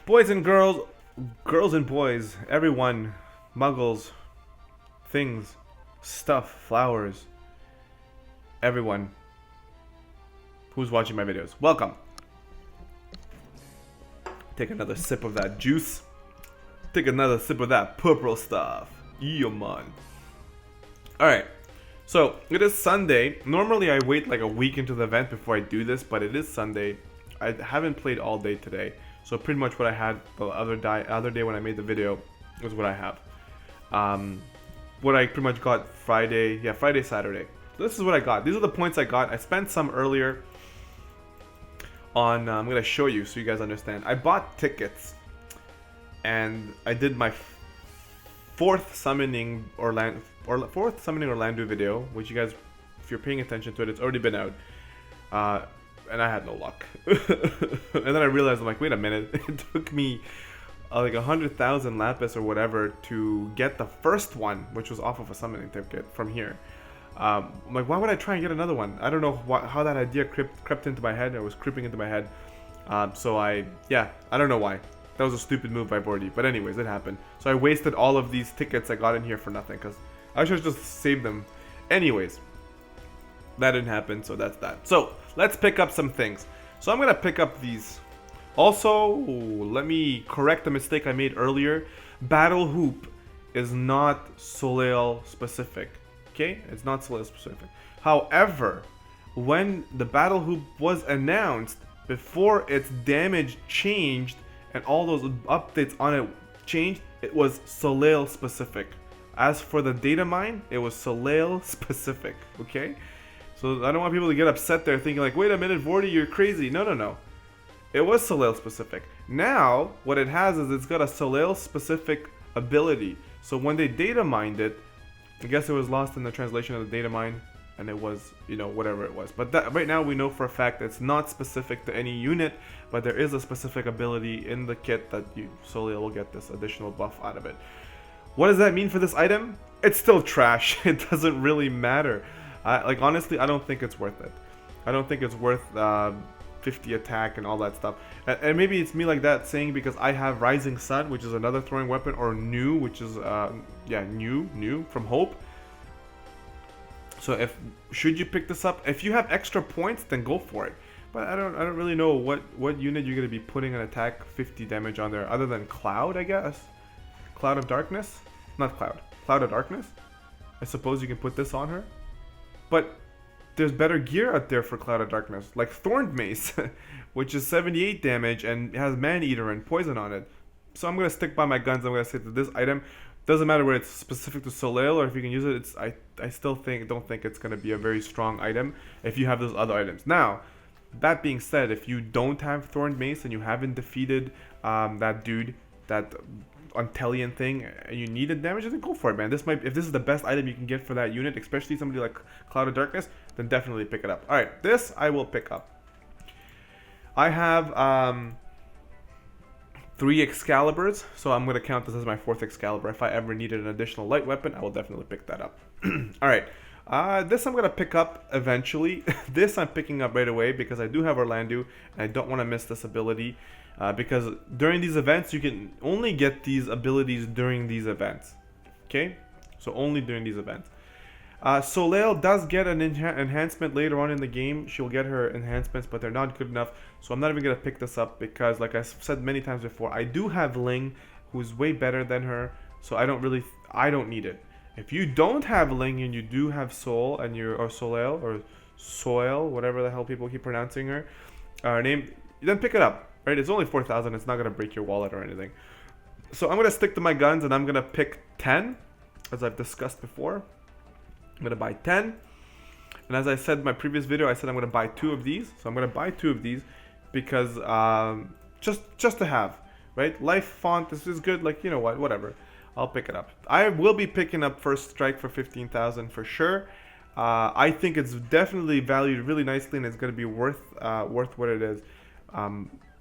Boys and girls, girls and boys, everyone, muggles, things, stuff, flowers, everyone who's watching my videos, welcome. Take another sip of that juice. Take another sip of that purple stuff. Yeah, man. Alright, so it is Sunday. Normally I wait like a week into the event before I do this, but it is Sunday. I haven't played all day today. So pretty much what I had the other day when I made the video is what I have. What I pretty much got Friday, Saturday. So this is what I got. These are the points I got. I spent some earlier on, I'm going to show you so you guys understand. I bought tickets and I did my fourth summoning Orlando video, which you guys, if you're paying attention to it, it's already been out. And I had no luck. And then I realized, I'm like, wait a minute, it took me like 100,000 lapis or whatever to get the first one, which was off of a summoning ticket from here. I'm like, why would I try and get another one? I don't know how that idea crept into my head. It was creeping into my head. So I don't know why. That was a stupid move by Vortie. But anyways, it happened. So I wasted all of these tickets I got in here for nothing, because I should have just saved them. Anyways, that didn't happen, so that's that. So let's pick up some things. So I'm gonna pick up these. Also, let me correct the mistake I made earlier. Battle Hoop is not Soleil specific. Okay, it's not Soleil specific. However, when the Battle Hoop was announced, before its damage changed and all those updates on it changed, it was Soleil specific. As for the data mine, it was Soleil specific. Okay. So I don't want people to get upset there thinking like, wait a minute, Vortie, you're crazy. No. It was Soleil specific. Now, what it has is it's got a Soleil specific ability. So when they data mined it, I guess it was lost in the translation of the data mine, and it was, whatever it was. But that, right now we know for a fact it's not specific to any unit, but there is a specific ability in the kit that Soleil will get this additional buff out of it. What does that mean for this item? It's still trash. It doesn't really matter. Like, honestly, I don't think it's worth it. I don't think it's worth 50 attack and all that stuff. And maybe it's me like that saying because I have Rising Sun, which is another throwing weapon, or New, which is, New from Hope. So should you pick this up? If you have extra points, then go for it. But I don't really know what unit you're going to be putting an attack 50 damage on there, other than Cloud, I guess. Cloud of Darkness? Not Cloud. Cloud of Darkness? I suppose you can put this on her. But there's better gear out there for Cloud of Darkness, like Thorned Mace, which is 78 damage and has Man-Eater and Poison on it. So I'm going to stick by my guns. I'm going to say that this item, doesn't matter whether it's specific to Soleil or if you can use it, I still don't think it's going to be a very strong item if you have those other items. Now, that being said, if you don't have Thorned Mace and you haven't defeated that dude, that Antelian thing, and you needed damage, then go for it, man. If this is the best item you can get for that unit, especially somebody like Cloud of Darkness, then definitely pick it up. Alright, this I will pick up. I have 3 Excaliburs, so I'm going to count this as my 4th Excalibur. If I ever needed an additional light weapon, I will definitely pick that up. Alright, this I'm going to pick up eventually. This I'm picking up right away because I do have Orlando, and I don't want to miss this ability. Because during these events, you can only get these abilities during these events. Okay? So only during these events. Soleil does get an enhancement later on in the game. She'll get her enhancements, but they're not good enough. So I'm not even going to pick this up because, like I've said many times before, I do have Ling, who's way better than her. So I don't need it. If you don't have Ling and you do have Soul, and or Soleil, or Soil, whatever the hell people keep pronouncing her name, then pick it up. Right? It's only 4,000. It's not going to break your wallet or anything. So I'm going to stick to my guns and I'm going to pick 10, as I've discussed before. I'm going to buy 10. And as I said in my previous video, I said I'm going to buy 2 of these. So I'm going to buy 2 of these because just to have, right? Life font, this is good. Like, you know what? Whatever. I'll pick it up. I will be picking up First Strike for 15,000 for sure. I think it's definitely valued really nicely and it's going to be worth what it is.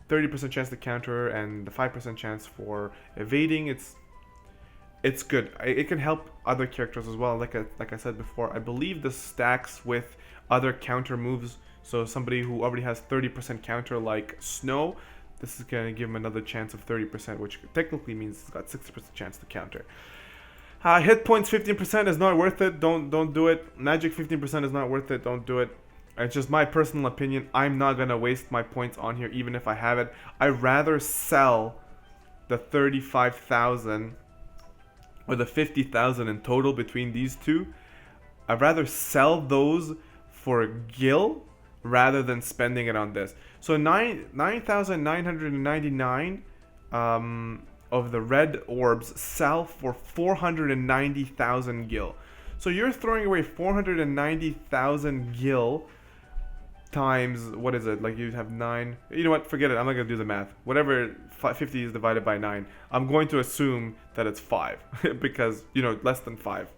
30% chance to counter and the 5% chance for evading. It's good. It can help other characters as well. Like I said before, I believe this stacks with other counter moves. So somebody who already has 30% counter like Snow, This is going to give him another chance of 30%, which technically means it's got 60% chance to counter. Hit points 15% is not worth it. Don't do it. Magic 15% is not worth it. Don't do it. It's just my personal opinion. I'm not going to waste my points on here even if I have it. I'd rather sell the 35,000 or the 50,000 in total between these two. I'd rather sell those for gil rather than spending it on this. So 9,999 of the red orbs sell for 490,000 gil. So you're throwing away 490,000 gil times, what is it? Like you have 9. You know what? Forget it. I'm not going to do the math. Whatever 50 is divided by 9. I'm going to assume that it's 5 because, you know, less than 5.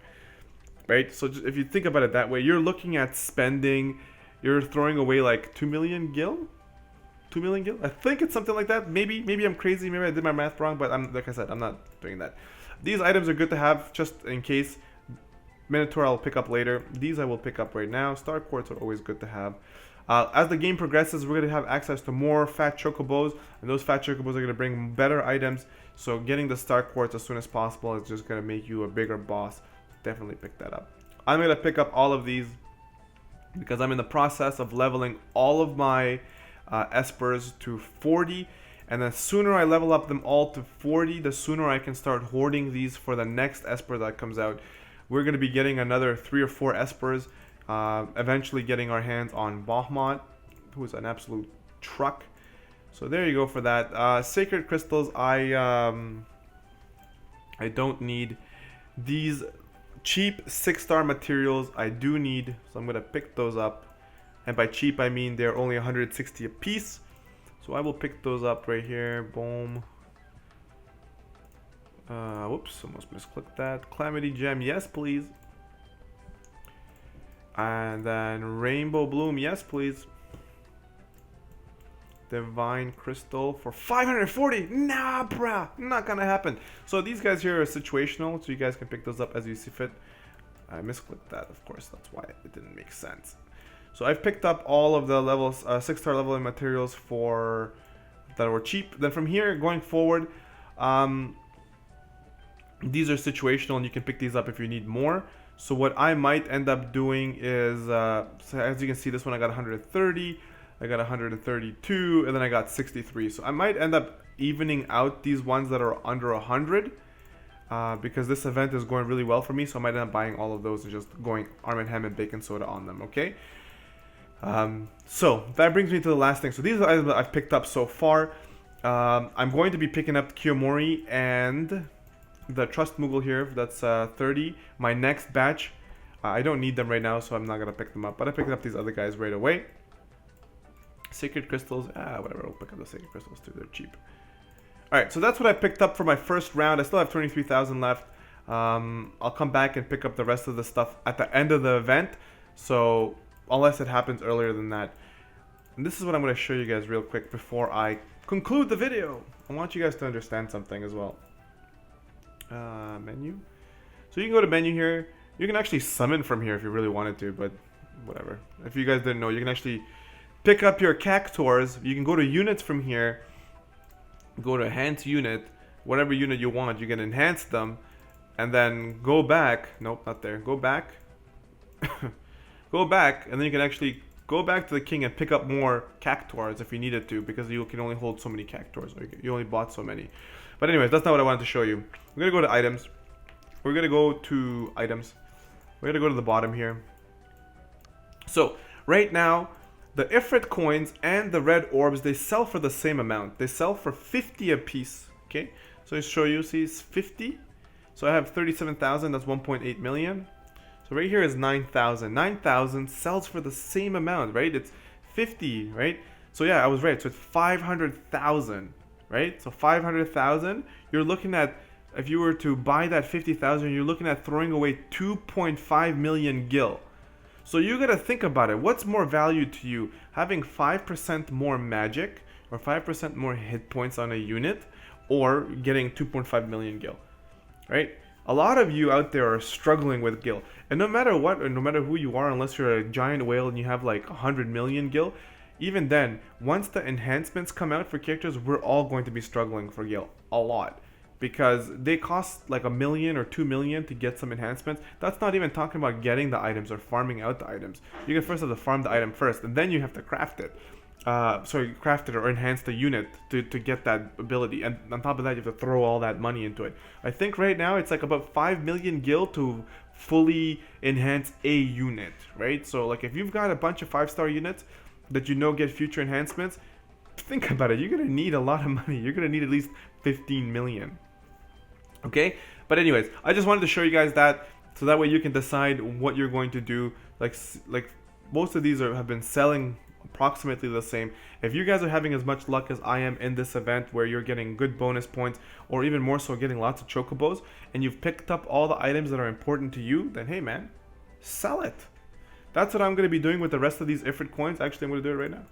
Right? So if you think about it that way, you're looking at spending, you're throwing away like 2 million gil? 2 million gil? I think it's something like that. Maybe I'm crazy. Maybe I did my math wrong, but like I said, I'm not doing that. These items are good to have just in case. Minotaur I'll pick up later. These I will pick up right now. Star Quartz are always good to have. As the game progresses, we're going to have access to more fat chocobos, and those fat chocobos are going to bring better items. So getting the Star Quartz as soon as possible is just going to make you a bigger boss. Definitely pick that up. I'm going to pick up all of these because I'm in the process of leveling all of my espers to 40. And the sooner I level up them all to 40, the sooner I can start hoarding these for the next esper that comes out. We're going to be getting another 3 or 4 espers. Eventually getting our hands on Bahamut, who is an absolute truck. So there you go for that. Sacred crystals, I don't need. These cheap 6-star materials I do need, so I'm going to pick those up. And by cheap I mean they're only 160 a piece. So I will pick those up right here. Boom. Whoops, almost misclicked that. Calamity Gem, yes please. And then Rainbow Bloom, yes please. Divine Crystal for 540. Nah, bruh, not gonna happen. So these guys here are situational, so you guys can pick those up as you see fit. I misclicked that, of course, that's why it didn't make sense. So I've picked up all of the levels, 6-star leveling materials for that were cheap. Then from here going forward, these are situational, and you can pick these up if you need more. So what I might end up doing is, so as you can see, this one I got 130, I got 132, and then I got 63. So I might end up evening out these ones that are under 100, because this event is going really well for me. So I might end up buying all of those and just going Arm and Ham and Bacon Soda on them, okay? So that brings me to the last thing. So these are the items that I've picked up so far. I'm going to be picking up Kiyomori and the Trust Moogle here, that's 30. My next batch, I don't need them right now, so I'm not going to pick them up. But I picked up these other guys right away. Sacred Crystals, whatever, I'll pick up the Sacred Crystals too, they're cheap. Alright, so that's what I picked up for my first round. I still have 23,000 left. I'll come back and pick up the rest of the stuff at the end of the event. So, unless it happens earlier than that. And this is what I'm going to show you guys real quick before I conclude the video. I want you guys to understand something as well. Menu. So you can go to menu here. You can actually summon from here if you really wanted to, but whatever. If you guys didn't know, you can actually pick up your cactuars. You can go to units from here. Go to enhance unit. Whatever unit you want, you can enhance them. And then go back. Nope, not there. Go back. Go back, and then you can actually go back to the king and pick up more cactuars if you needed to, because you can only hold so many cactuars, or you only bought so many. But anyways, that's not what I wanted to show you. We're going to go to items. We're going to go to items. We're going to go to the bottom here. So, right now, the Ifrit coins and the red orbs, they sell for the same amount. They sell for 50 a piece, okay? So I show you, see, it's 50. So I have 37,000, that's 1.8 million. So right here is 9,000. 9,000 sells for the same amount, right? It's 50, right? So yeah, I was right. So it's 500,000. Right? So 500,000, you're looking at, if you were to buy that 50,000, you're looking at throwing away 2.5 million gil. So you gotta think about it. What's more value to you? Having 5% more magic or 5% more hit points on a unit, or getting 2.5 million gil, right? A lot of you out there are struggling with gil. And no matter what, or no matter who you are, unless you're a giant whale and you have like 100 million gil, even then, once the enhancements come out for characters, we're all going to be struggling for gil a lot. Because they cost like $1 million or $2 million to get some enhancements. That's not even talking about getting the items or farming out the items. You can first have to farm the item first, and then you have to craft it. Craft it or enhance the unit to get that ability. And on top of that, you have to throw all that money into it. I think right now it's like about 5 million gil to fully enhance a unit, right? So like if you've got a bunch of 5-star units that you know get future enhancements, think about it. You're going to need a lot of money. You're going to need at least 15 million. Okay, but anyways, I just wanted to show you guys that, so that way you can decide what you're going to do. Like most of these have been selling approximately the same. If you guys are having as much luck as I am in this event, where you're getting good bonus points, or even more so getting lots of chocobos, and you've picked up all the items that are important to you, then hey man, sell it. That's what I'm going to be doing with the rest of these Ifrit coins. Actually, I'm going to do it right now.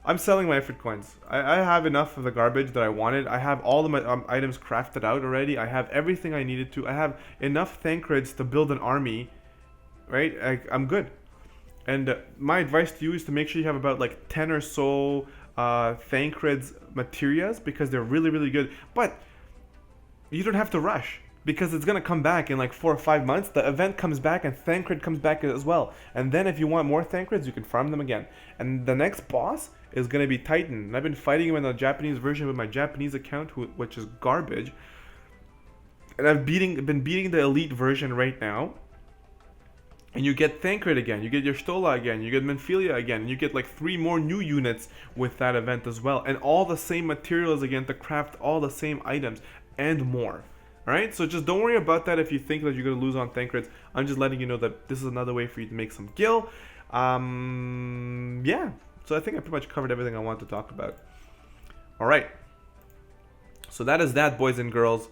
I'm selling my Ifrit coins. I have enough of the garbage that I wanted. I have all of my items crafted out already. I have everything I needed to. I have enough Thancreds to build an army, right? I'm good. And my advice to you is to make sure you have about like 10 or so Thancreds materias, because they're really, really good. But you don't have to rush, because it's going to come back in like 4 or 5 months. The event comes back and Thancred comes back as well. And then if you want more Thancreds, you can farm them again. And the next boss is going to be Titan. And I've been fighting him in the Japanese version with my Japanese account, which is garbage. And I've been beating the elite version right now. And you get Thancred again, you get your Stola again, you get Menphilia again, and you get like 3 more new units with that event as well. And all the same materials again to craft all the same items and more. Alright, so just don't worry about that if you think that you're going to lose on Thancreds. I'm just letting you know that this is another way for you to make some gil. Yeah, so I think I pretty much covered everything I want to talk about. Alright, so that is that, boys and girls.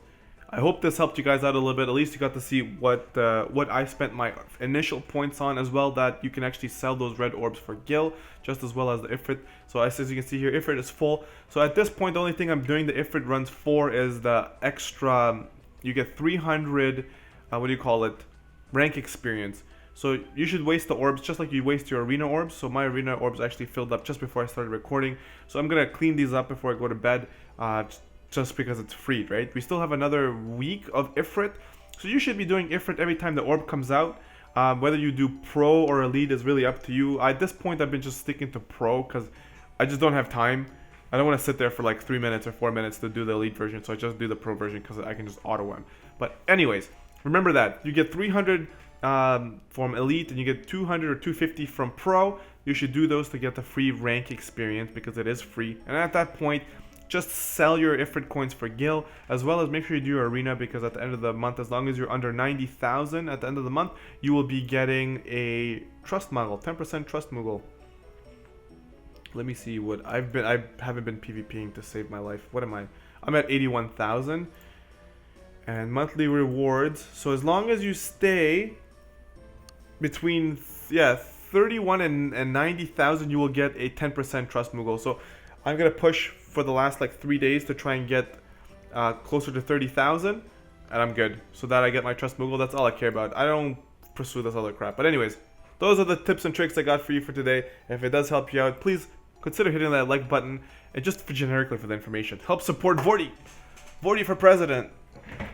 I hope this helped you guys out a little bit. At least you got to see what I spent my initial points on, as well that you can actually sell those red orbs for gil, just as well as the Ifrit. So as you can see here, Ifrit is full. So at this point, the only thing I'm doing the Ifrit runs for is the extra. You get 300, rank experience. So you should waste the orbs just like you waste your arena orbs. So my arena orbs actually filled up just before I started recording. So I'm going to clean these up before I go to bed, just because it's free, right? We still have another week of Ifrit. So you should be doing Ifrit every time the orb comes out. Whether you do pro or elite is really up to you. At this point, I've been just sticking to pro because I just don't have time. I don't want to sit there for like 3 minutes or 4 minutes to do the elite version, so I just do the pro version because I can just auto them. But anyways, remember that you get 300 from elite and you get 200 or 250 from pro. You should do those to get the free rank experience because it is free. And at that point, just sell your Ifrit coins for gil, as well as make sure you do your arena, because at the end of the month, as long as you're under 90,000 at the end of the month, you will be getting a trust mogul, 10% trust mogul. Let me see what I haven't been PvPing to save my life. What am I? I'm at 81,000. And monthly rewards. So as long as you stay between 31 and 90,000, you will get a 10% trust mogul. So I'm gonna push for the last like 3 days to try and get closer to 30,000, and I'm good. So that I get my trust mogul. That's all I care about. I don't pursue this other crap. But anyways, those are the tips and tricks I got for you for today. If it does help you out, please consider hitting that like button, and just for generically for the information. Help support Vortie. Vortie for president.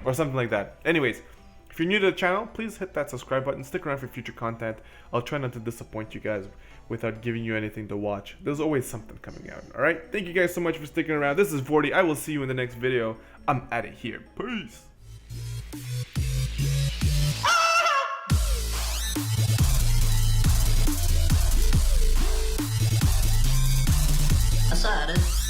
Or something like that. Anyways, if you're new to the channel, please hit that subscribe button. Stick around for future content. I'll try not to disappoint you guys without giving you anything to watch. There's always something coming out. Alright? Thank you guys so much for sticking around. This is Vortie. I will see you in the next video. I'm out of here. Peace. I saw it.